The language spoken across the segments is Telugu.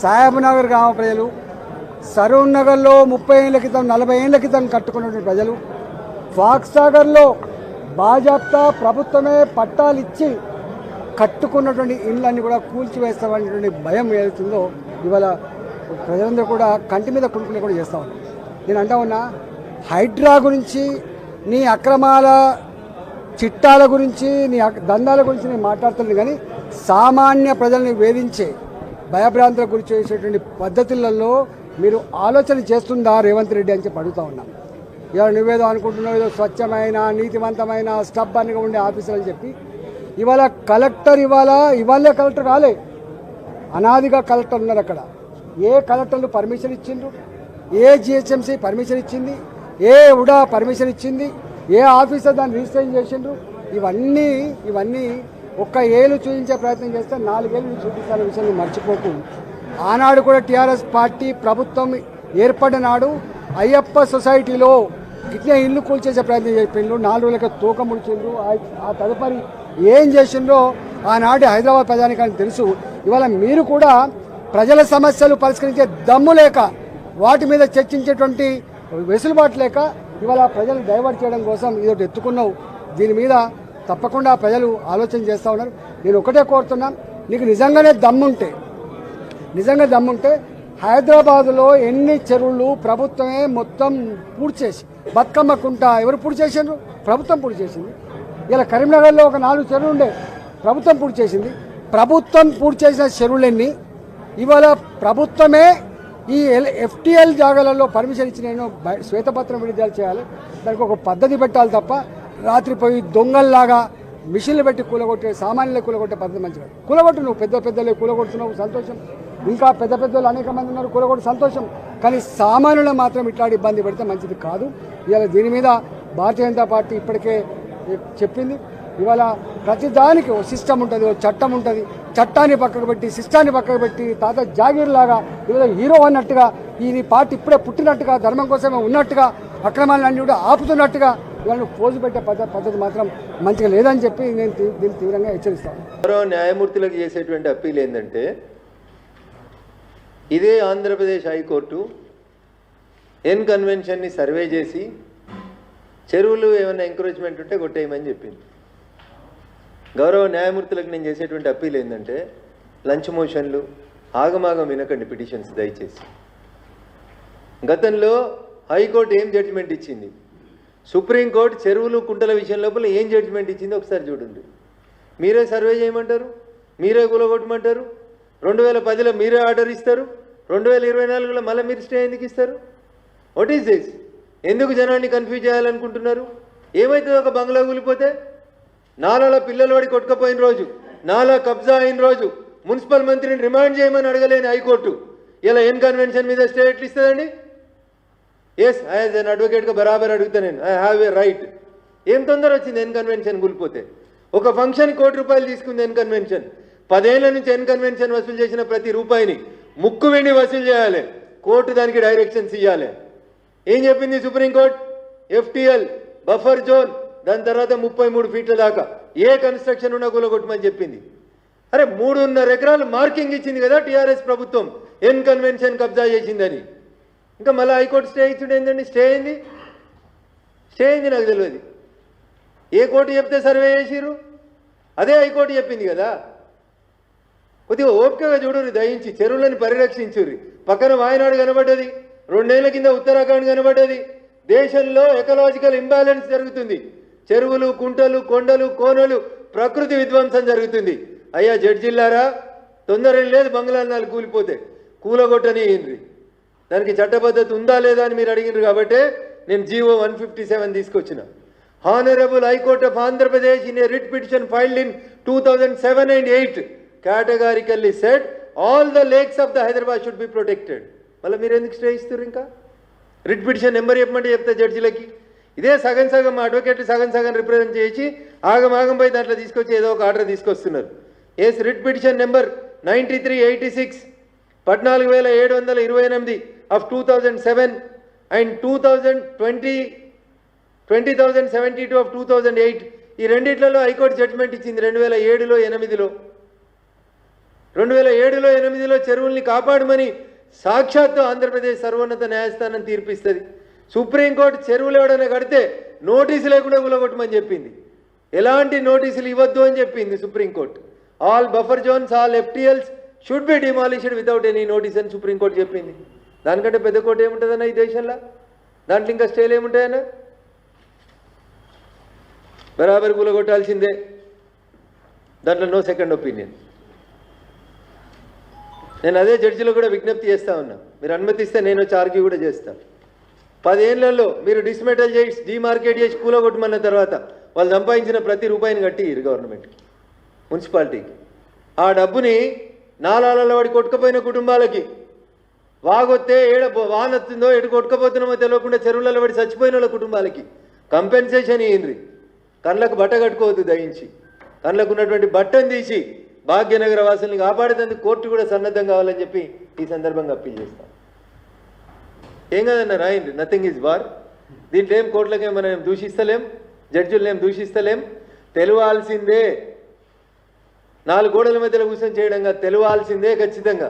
సాహెబ్ నగర్ గ్రామ ప్రజలు, సరూర్ నగర్లో 30 ఏళ్ల క్రితం 40 ఏళ్ల క్రితం కట్టుకున్నటువంటి ప్రజలు, ఫాక్స్ సాగర్లో బాజాప్తా ప్రభుత్వమే పట్టాలు ఇచ్చి కట్టుకున్నటువంటి ఇళ్ళన్నీ కూడా కూల్చివేస్తామనేటువంటి భయం ఏదైతుందో ఇవాళ ప్రజలందరూ కూడా కంటి మీద కులుకునే కూడా చేస్తూ ఉన్నారు. నేను అంటా ఉన్నా, హైడ్రా గురించి, నీ అక్రమాల చిట్టాల గురించి, నీ దందాల గురించి నేను మాట్లాడుతున్నాను, కానీ సామాన్య ప్రజల్ని వేధించే భయభ్రాంతుల గురించి చేసేటువంటి పద్ధతులలో మీరు ఆలోచన చేస్తుందా రేవంత్ రెడ్డి అని చెప్పి అడుగుతూ ఉన్నాం. ఇవాళ నువ్వేదో అనుకుంటున్నావు, ఏదో స్వచ్ఛమైన నీతివంతమైన స్టబ్బన్గా ఉండే ఆఫీసర్ అని చెప్పి ఇవాళ కలెక్టర్ ఇవాళే కలెక్టర్ కాలే, అనాదిగా కలెక్టర్ ఉన్నారు అక్కడ. ఏ కలెక్టర్లు పర్మిషన్ ఇచ్చిండ్రు, ఏ జిహెచ్ఎంసీ పర్మిషన్ ఇచ్చింది, ఏ ఉడా పర్మిషన్ ఇచ్చింది, ఏ ఆఫీసర్ దాన్ని రిజిస్ట్రేషన్ చేసిండ్రు, ఇవన్నీ ఒక్క ఏళ్ళు చూపించే ప్రయత్నం చేస్తే 4 ఏళ్ళు చూపించాలనే విషయాన్ని మర్చిపోకు. ఆనాడు కూడా టీఆర్ఎస్ పార్టీ ప్రభుత్వం ఏర్పడిన నాడు అయ్యప్ప సొసైటీలో ఇట్లా ఇల్లు కూల్చేసే ప్రయత్నం చెప్పిండ్రు, 4 రోజులకి తూక ముడిచిండ్రు. ఆ తదుపరి ఏం చేసిండ్రో ఆనాటి హైదరాబాద్ ప్రజానికానికి తెలుసు. ఇవాళ మీరు కూడా ప్రజల సమస్యలు పరిష్కరించే దమ్ము లేక, వాటి మీద చర్చించేటువంటి వెసులుబాటు లేక ఇవాళ ప్రజలను డైవర్ట్ చేయడం కోసం ఇదొకటి ఎత్తుకున్నావు. దీని మీద తప్పకుండా ప్రజలు ఆలోచన చేస్తూ ఉన్నారు. నేను ఒకటే కోరుతున్నా, నీకు నిజంగా దమ్ముంటే హైదరాబాద్లో ఎన్ని చెరువులు ప్రభుత్వమే మొత్తం పూర్తి చేసి, బతుకమ్మ కుంట ఎవరు పూర్తి చేసిండ్రు? ప్రభుత్వం పూర్తి చేసింది. ఇలా కరీంనగర్లో ఒక 4 చెరువులు ఉండే, ప్రభుత్వం పూర్తి చేసింది. ప్రభుత్వం పూర్తి చేసిన చెరువులన్నీ ఇవాళ ప్రభుత్వమే ఈ ఎఫ్టీఎల్ జాగాలలో పర్మిషన్ ఇచ్చిన శ్వేతపత్రం విడుదల చేయాలి. దానికి ఒక పద్ధతి పెట్టాలి తప్ప రాత్రి పోయి దొంగల్లాగా మిషన్లు పెట్టి కూలగొట్టే, సామాన్యులే కూలగొట్టే పద్ధతి మంచిగా. కూలగొట్టు, నువ్వు పెద్దలే కూలగొడుతున్నావు, సంతోషం. ఇంకా పెద్దలు అనేక మంది ఉన్నారు, కూలగొట్టు, సంతోషం. కానీ సామాన్యులు మాత్రం ఇట్లాంటి ఇబ్బంది పెడితే మంచిది కాదు. ఇవాళ దీని మీద భారతీయ జనతా పార్టీ ఇప్పటికే చెప్పింది. ఇవాళ ప్రతి దానికి ఓ సిస్టమ్ ఉంటుంది, ఓ చట్టం ఉంటుంది. చట్టాన్ని పక్కకు పెట్టి, సిస్టాన్ని పక్కకు పెట్టి, తాత జాగీర్ లాగా ఇవాళ హీరో అన్నట్టుగా, ఈ పార్టీ ఇప్పుడే పుట్టినట్టుగా, ధర్మం కోసమే ఉన్నట్టుగా, అక్రమాలన్నీ కూడా ఆపుతున్నట్టుగా ఇవాళ పోజు పెట్టే పద్ధతి మాత్రం మంచిగా లేదని చెప్పి నేను దీన్ని తీవ్రంగా హెచ్చరిస్తాను. మరో న్యాయమూర్తులకు చేసేటువంటి అప్పీల్ ఏంటంటే, ఇదే ఆంధ్రప్రదేశ్ హైకోర్టు ఎన్ కన్వెన్షన్ని సర్వే చేసి చెరువులు ఏమైనా ఎంకరేజ్మెంట్ ఉంటే కొట్టేయమని చెప్పింది. గౌరవ న్యాయమూర్తులకు నేను చేసేటువంటి అప్పీల్ ఏంటంటే, లంచ్ మోషన్లు ఆగమాగం వినకండి పిటిషన్స్ దయచేసి. గతంలో హైకోర్టు ఏం జడ్జిమెంట్ ఇచ్చింది, సుప్రీంకోర్టు చెరువులు కుంటల విషయం లోపల ఏం జడ్జిమెంట్ ఇచ్చింది ఒకసారి చూడండి. మీరే సర్వే చేయమంటారు, మీరే కూలగొట్టమంటారు. 2010లో మీరే ఆర్డర్ ఇస్తారు, 2024లో మళ్ళీ మీరు స్టే ఎందుకు ఇస్తారు? What is this? ఎందుకు జనాన్ని కన్ఫ్యూజ్ చేయాలనుకుంటున్నారు? ఏమవుతుంది ఒక బంగ్లా కూలిపోతే? నాలాలో పిల్లలు వాడి కొట్టుకపోయిన రోజు, నాలా కబ్జా అయిన రోజు మున్సిపల్ మంత్రిని రిమాండ్ చేయమని అడగలేని హైకోర్టు ఇలా ఎన్ కన్వెన్షన్ మీద స్టే ఎట్లు ఇస్తుందండి? ఎస్, యాజ్ అన్ అడ్వకేట్గా బరాబర్ అడుగుతా నేను, ఐ హ్యావ్ ఏ రైట్. ఏం తొందర వచ్చింది ఎన్ కన్వెన్షన్ కూలిపోతే? ఒక ఫంక్షన్ ₹1 తీసుకుంది ఎన్ కన్వెన్షన్. 10 ఏళ్ల నుంచి ఎన్ కన్వెన్షన్ వసూలు చేసిన ప్రతి రూపాయిని ముక్కు వెండి వసూలు చేయాలి, కోర్టు దానికి డైరెక్షన్స్ ఇవ్వాలి. ఏం చెప్పింది సుప్రీంకోర్టు? ఎఫ్టీఎల్ బఫర్ జోన్, దాని తర్వాత 33 ఫీట్ల దాకా ఏ కన్స్ట్రక్షన్ ఉన్నా కూలగొట్టమని చెప్పింది. అరే 3.5 ఎకరాలు మార్కింగ్ ఇచ్చింది కదా టీఆర్ఎస్ ప్రభుత్వం ఎన్ కన్వెన్షన్ కబ్జా చేసిందని. ఇంకా మళ్ళీ హైకోర్టు స్టే ఇచ్చుడు ఏంటండి? స్టే అయింది నాకు తెలియదు. ఏ కోర్టు చెప్తే సర్వే చేసిరు? అదే హైకోర్టు చెప్పింది కదా. కొద్దిగా ఓపికగా చూడుర్రి దయించి, చెరువులను పరిరక్షించుర్రి. పక్కన వాయనాడు కనబడ్డది, 2 ఏళ్ల కింద ఉత్తరాఖండ్ కనబడ్డది. దేశంలో ఎకలాజికల్ ఇంబ్యాలెన్స్ జరుగుతుంది. చెరువులు, కుంటలు, కొండలు, కోనలు, ప్రకృతి విధ్వంసం జరుగుతుంది. అయ్యా జడ్జిల్లారా, తొందర లేదు బంగ్లాలు 4 కూలిపోతే కూలగొట్టని ఏంటి? దానికి చట్టబద్ధత ఉందా లేదా అని మీరు అడిగినారు కాబట్టి నేను జీవో 157 తీసుకొచ్చిన. Honourable high court of Andhra Pradesh in a writ petition filed in 2007 and 8 categorically said all the lakes of the Hyderabad should be protected. మళ్ళీ మీరు ఎందుకు స్టే ఇస్తారు? ఇంకా రిట్ పిటిషన్ నెంబర్ చెప్పమంటే చెప్తా జడ్జిలకి. ఇదే సగం మా అడ్వకేట్లు సగం రిప్రజెంట్ చేసి ఆగం పోయి దాంట్లో తీసుకొచ్చి ఏదో ఒక ఆర్డర్ తీసుకొస్తున్నారు. Yes, writ petition number 9386 14,728 of 2007 and 20,072 of 2008 ఈ రెండిట్లలో హైకోర్టు జడ్జిమెంట్ ఇచ్చింది 2007లో 8లో. 2007లో 8లో చెరువుల్ని కాపాడమని సాక్షాత్తు ఆంధ్రప్రదేశ్ సర్వోన్నత న్యాయస్థానం తీర్పిస్తుంది. సుప్రీంకోర్టు చెరువులు ఎవడైనా కడితే నోటీసు లేకుండా కూలగొట్టమని చెప్పింది. ఎలాంటి నోటీసులు ఇవ్వద్దు అని చెప్పింది supreme court. All buffer zones, all FTLs should be demolished without any notice అని సుప్రీంకోర్టు చెప్పింది. దానికంటే పెద్ద కోర్టు ఏముంటుందన్న ఈ దేశంలో? దాంట్లో ఇంకా స్టేలు ఏముంటాయన్నా? బరాబర్ కూలగొట్టాల్సిందే, దాంట్లో నో సెకండ్ ఒపీనియన్. నేను అదే జడ్జిలో కూడా విజ్ఞప్తి చేస్తా ఉన్నా, మీరు అనుమతిస్తే నేను వచ్చి ఆర్గ్యూ కూడా చేస్తాను. 10 ఏళ్లలో మీరు డిస్మెటల్ చేసి డిమార్కెట్ చేసి కూలగొట్టమన్న తర్వాత వాళ్ళు సంపాదించిన ప్రతి రూపాయిని కట్టి గవర్నమెంట్కి, మున్సిపాలిటీకి. ఆ డబ్బుని నాలాలలో వాడి కొట్టుకపోయిన కుటుంబాలకి, వాగొత్తే ఏడ వానొత్తుందో ఎటు కొట్టుకపోతున్నామో తెలియకుండా చెరువులలో పడి చచ్చిపోయిన వాళ్ళ కుటుంబాలకి కంపెన్సేషన్ ఇయ్యండి. కళ్ళకు బట్ట కట్టుకోవద్దు దయించి, కళ్ళకు ఉన్నటువంటి బట్టను తీసి భాగ్యనగర వాసుల్ని కాపాడేందుకు కోర్టు కూడా సన్నద్ధం కావాలని చెప్పి ఈ సందర్భంగా అప్పీల్ చేస్తాం. ఏం కదన్నా రాయండి, నథింగ్ ఈజ్ వార్. దీంట్లో ఏం కోర్టులకేం మనం దూషిస్తలేం, జడ్జిలనేం దూషిస్తలేం. తెలవాల్సిందే, 4 గోడల మధ్యలో కూర్చొని చేయడంగా తెలవాల్సిందే ఖచ్చితంగా.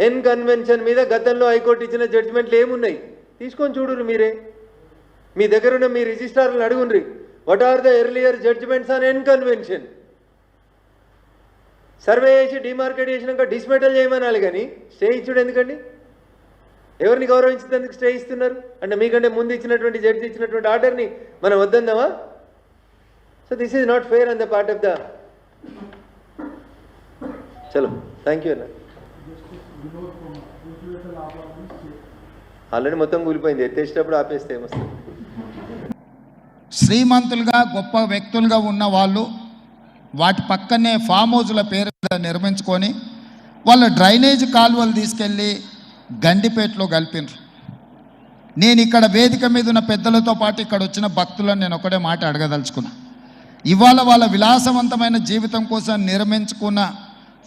ఎన్ కన్వెన్షన్ మీద గతంలో హైకోర్టు ఇచ్చిన జడ్జిమెంట్లు ఏమున్నాయి తీసుకొని చూడురు మీరే. మీ దగ్గర ఉన్న మీ రిజిస్ట్రార్లను అడుగుండ్రి, what are the earlier judgements on an convention. Survey చేసి డిమార్కెట్ చేసినాక డిస్మెటల్ చేయమనాలి, కానీ స్టే ఇచ్చుడు ఎందుకండి? ఎవరిని గౌరవించేందుకు స్టే ఇస్తున్నారు అంటే మీకంటే ముందు ఇచ్చినటువంటి జడ్జి ఇచ్చినటువంటి ఆర్డర్ని మనం వద్దందామా? So this is not fair on the part of the. చలో, థ్యాంక్ యూ అన్న. ఆల్రెడీ మొత్తం కూలిపోయింది, ఎత్తేసేటప్పుడు ఆపేస్తే ఏమొస్తుంది? శ్రీమంతులుగా గొప్ప వ్యక్తులుగా ఉన్న వాళ్ళు వాటి పక్కనే ఫామ్ హౌజుల పేరు నిర్మించుకొని వాళ్ళ డ్రైనేజ్ కాలువలు తీసుకెళ్ళి గండిపేటలో కలిపినారు. నేను ఇక్కడ వేదిక మీద ఉన్న పెద్దలతో పాటు ఇక్కడ వచ్చిన భక్తులను నేను ఒకటే మాట అడగదలుచుకున్నా. ఇవాళ వాళ్ళ విలాసవంతమైన జీవితం కోసం నిర్మించుకున్న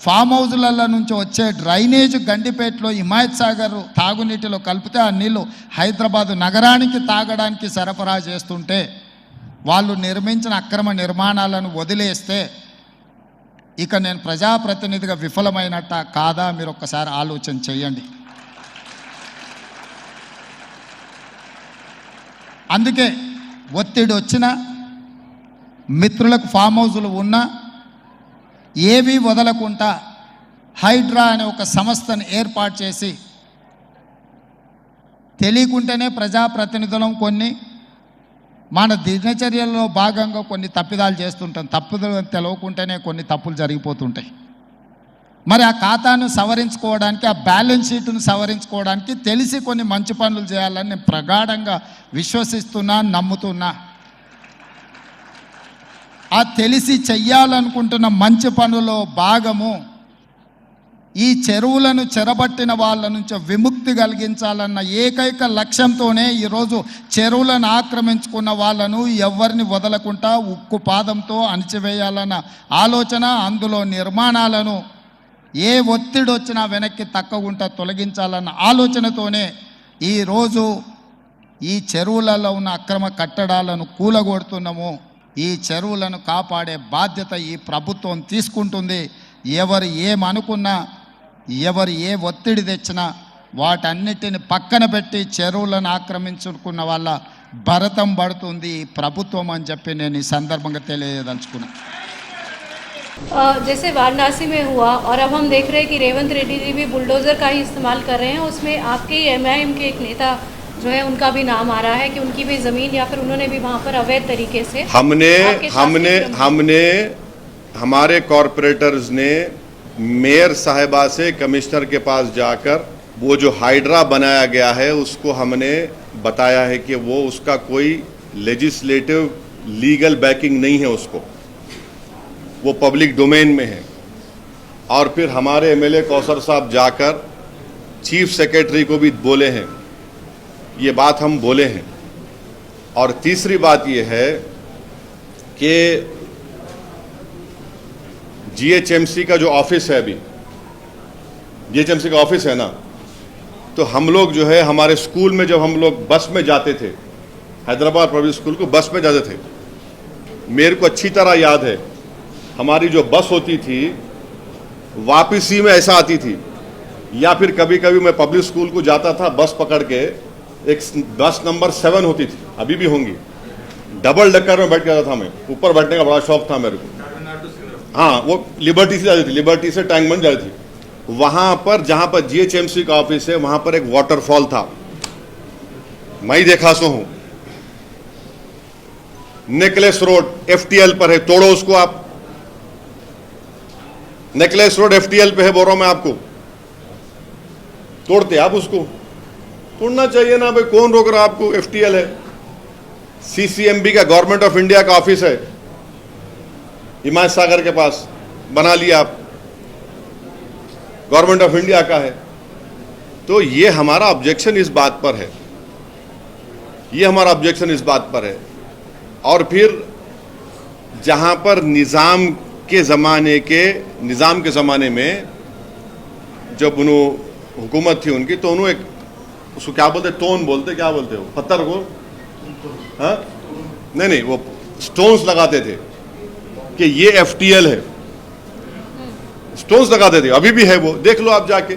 ఫామ్ హౌజులలో నుంచి వచ్చే డ్రైనేజ్ గండిపేటలో హిమాయత్ సాగర్ తాగునీటిలో కలిపితే ఆ నీళ్లు హైదరాబాదు నగరానికి తాగడానికి సరఫరా చేస్తుంటే వాళ్ళు నిర్మించిన అక్రమ నిర్మాణాలను వదిలేస్తే ఇక నేను ప్రజాప్రతినిధిగా విఫలమైనట్ట కాదా మీరు ఒక్కసారి ఆలోచన చేయండి. అందుకే ఒత్తిడి వచ్చినా, మిత్రులకు ఫామ్ హౌజులు ఉన్నా ఏవి వదలకుండా హైడ్రా అనే ఒక సంస్థను ఏర్పాటు చేసి తెలియకుంటేనే ప్రజాప్రతినిధులం కొన్ని మన దినచర్యల్లో భాగంగా కొన్ని తప్పిదాలు చేస్తుంటాం. తప్పుదలు తెలవకుంటేనే కొన్ని తప్పులు జరిగిపోతుంటాయి. మరి ఆ ఖాతాను సవరించుకోవడానికి, ఆ బ్యాలెన్స్ షీట్ను సవరించుకోవడానికి తెలిసి కొన్ని మంచి పనులు చేయాలని నేను ప్రగాఢంగా విశ్వసిస్తున్నా, నమ్ముతున్నా. ఆ తెలిసి చెయ్యాలనుకుంటున్న మంచి పనుల్లో భాగము ఈ చెరువులను చెరబట్టిన వాళ్ళ నుంచి విముక్తి కలిగించాలన్న ఏకైక లక్ష్యంతోనే ఈరోజు చెరువులను ఆక్రమించుకున్న వాళ్ళను ఎవరిని వదలకుండా ఉక్కు పాదంతో అణిచివేయాలన్న ఆలోచన, అందులో నిర్మాణాలను ఏ ఒత్తిడి వచ్చినా వెనక్కి తక్కకుండా తొలగించాలన్న ఆలోచనతోనే ఈరోజు ఈ చెరువులలో ఉన్న అక్రమ కట్టడాలను కూలగొడుతున్నాము. ఈ చెరువులను కాపాడే బాధ్యత ఈ ప్రభుత్వం తీసుకుంటుంది. ఎవరు ఏమనుకున్నా, ఎవరు ఏ ఒత్తిడి తెచ్చినా వాటన్నిటిని పక్కన పెట్టి చెరువులను ఆక్రమించుకున్న వాళ్ళ భరతం పడుతుంది ఈ ప్రభుత్వం అని చెప్పి నేను ఈ సందర్భంగా తెలియదలుచుకున్నా. जैसे वाराणसी में हुआ और अब हम देख रहे हैं कि रेवंत रेड्डी जी भी बुलडोज़र का ही इस्तेमाल कर रहे हैं, उसमें आपके MIM के एक नेता जो है उनका भी नाम आ रहा है कि उनकी भी ज़मीन या फिर उन्होंने भी वहाँ पर अवैध तरीके से हमने हमारे कॉरपोरेटर्स ने मेयर साहिबा से कमिश्नर के पास जाकर वो जो हाइड्रा बनाया गया है उसको हमने बताया है कि वो उसका कोई लेजिस्लेटिव लीगल बैकिंग नहीं है, उसको वो पब्लिक डोमेन में है। और फिर हमारे MLA कौसर साहब जाकर चीफ सेक्रेटरी को भी बोले हैं, ये बात हम बोले हैं। और तीसरी बात ये है कि GHMC का जो ऑफिस है, अभी GHMC का ऑफिस है ना, तो हम लोग जो है हमारे स्कूल में जब हम लोग बस में जाते थे, हैदराबाद पब्लिक स्कूल को बस में जाते थे, मेरे को अच्छी तरह याद है हमारी जो बस होती थी वापसी में ऐसा आती थी, या फिर कभी कभी मैं पब्लिक स्कूल को जाता था बस पकड़ के, एक बस नंबर 7 होती थी, अभी भी होंगी, डबल डक्कर में बैठ के आता था मैं, ऊपर बैठने का बड़ा शौक था मेरे को। हाँ, वो लिबर्टी से जाती थी, लिबर्टी से टैंकबंद जाती थी। वहां पर जहां पर जीएचएमसी का ऑफिस है, वहां पर एक वाटरफॉल था, मैं ही देखा सो हूं। नेकलेस रोड एफटीएल पर है, तोड़ो उसको आप। नेकलेस रोड एफटीएल पे है, बोल रहा हूं मैं आपको, तोड़ते आप उसको? तोड़ना चाहिए ना भाई, कौन रोक रहा आपको? एफटीएल है, सीसीएमबी का, गवर्नमेंट ऑफ इंडिया का ऑफिस है हिमायत सागर के पास, बना लिया आप, गवर्नमेंट ऑफ इंडिया का है। तो ये हमारा ऑब्जेक्शन इस बात पर है, ये हमारा ऑब्जेक्शन इस बात पर है। और फिर जहां पर निजाम के ज़माने में जब उन्होंने हुकूमत थी उनकी, तो उन्होंने एक, उसको क्या बोलते, टोन बोलते, क्या बोलते हो, पत्थर को, हाँ नहीं, वो स्टोन्स लगाते थे कि ये एफटीएल है, स्टोन्स लगाते थे, अभी भी है वो, देख लो आप जाके।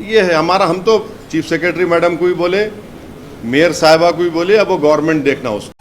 ये है हमारा, हम तो चीफ सेक्रेटरी मैडम को भी बोले, मेयर साहिबा को भी बोले, अब वो गवर्नमेंट देखना उसको।